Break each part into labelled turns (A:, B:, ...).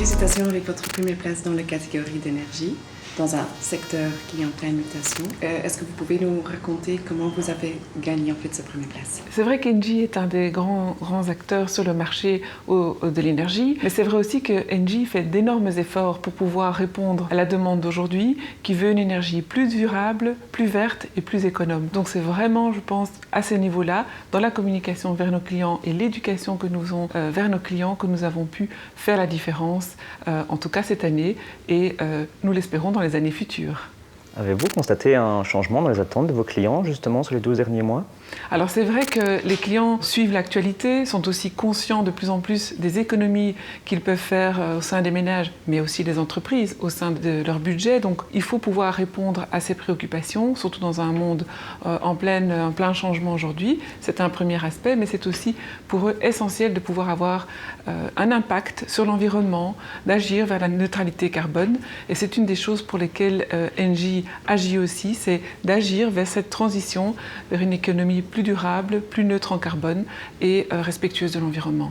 A: Félicitations avec votre première place dans la catégorie d'énergie, dans un secteur qui est en pleine mutation. Est-ce que vous pouvez nous raconter comment vous avez gagné en fait cette première place?
B: C'est vrai qu'Engie est un des grands acteurs sur le marché de l'énergie, mais c'est vrai aussi que Engie fait d'énormes efforts pour pouvoir répondre à la demande d'aujourd'hui qui veut une énergie plus durable, plus verte et plus économe. Donc c'est vraiment, je pense, à ce niveau-là, dans la communication vers nos clients et l'éducation que nous faisons vers nos clients, que nous avons pu faire la différence, en tout cas cette année, et nous l'espérons dans les années futures.
C: Avez-vous constaté un changement dans les attentes de vos clients, justement, sur les 12 derniers mois?
B: Alors c'est vrai que les clients suivent l'actualité, sont aussi conscients de plus en plus des économies qu'ils peuvent faire au sein des ménages, mais aussi des entreprises, au sein de leur budget. Donc il faut pouvoir répondre à ces préoccupations, surtout dans un monde en plein changement aujourd'hui. C'est un premier aspect, mais c'est aussi pour eux essentiel de pouvoir avoir un impact sur l'environnement, d'agir vers la neutralité carbone. Et c'est une des choses pour lesquelles Engie agit aussi, c'est d'agir vers cette transition, vers une économie plus durable, plus neutre en carbone et respectueuse de l'environnement.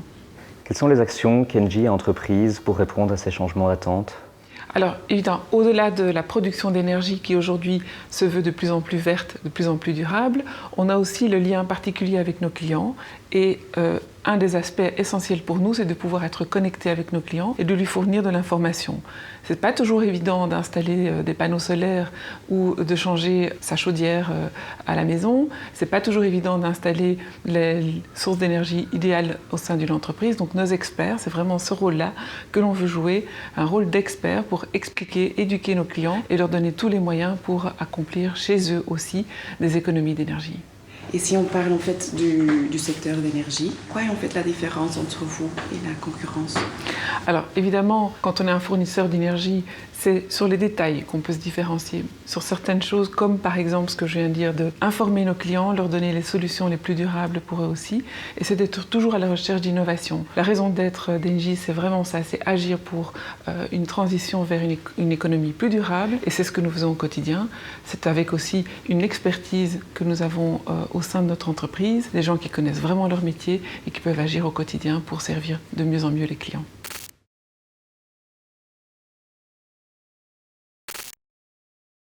C: Quelles sont les actions qu'Engie a entreprises pour répondre à ces changements d'attente?
B: Alors évidemment, au-delà de la production d'énergie qui aujourd'hui se veut de plus en plus verte, de plus en plus durable, on a aussi le lien particulier avec nos clients et un des aspects essentiels pour nous, c'est de pouvoir être connecté avec nos clients et de lui fournir de l'information. Ce n'est pas toujours évident d'installer des panneaux solaires ou de changer sa chaudière à la maison. Ce n'est pas toujours évident d'installer les sources d'énergie idéales au sein d'une entreprise. Donc nos experts, c'est vraiment ce rôle-là que l'on veut jouer, un rôle d'expert pour expliquer, éduquer nos clients et leur donner tous les moyens pour accomplir chez eux aussi des économies d'énergie.
A: Et si on parle en fait du secteur d'énergie, quoi est en fait la différence entre vous et la concurrence?
B: Alors évidemment, quand on est un fournisseur d'énergie, c'est sur les détails qu'on peut se différencier. Sur certaines choses, comme par exemple ce que je viens de dire, d'informer nos clients, leur donner les solutions les plus durables pour eux aussi, et c'est d'être toujours à la recherche d'innovation. La raison d'être d'Engie, c'est vraiment ça, c'est agir pour une transition vers une économie plus durable, et c'est ce que nous faisons au quotidien. C'est avec aussi une expertise que nous avons au sein de notre entreprise, des gens qui connaissent vraiment leur métier et qui peuvent agir au quotidien pour servir de mieux en mieux les clients.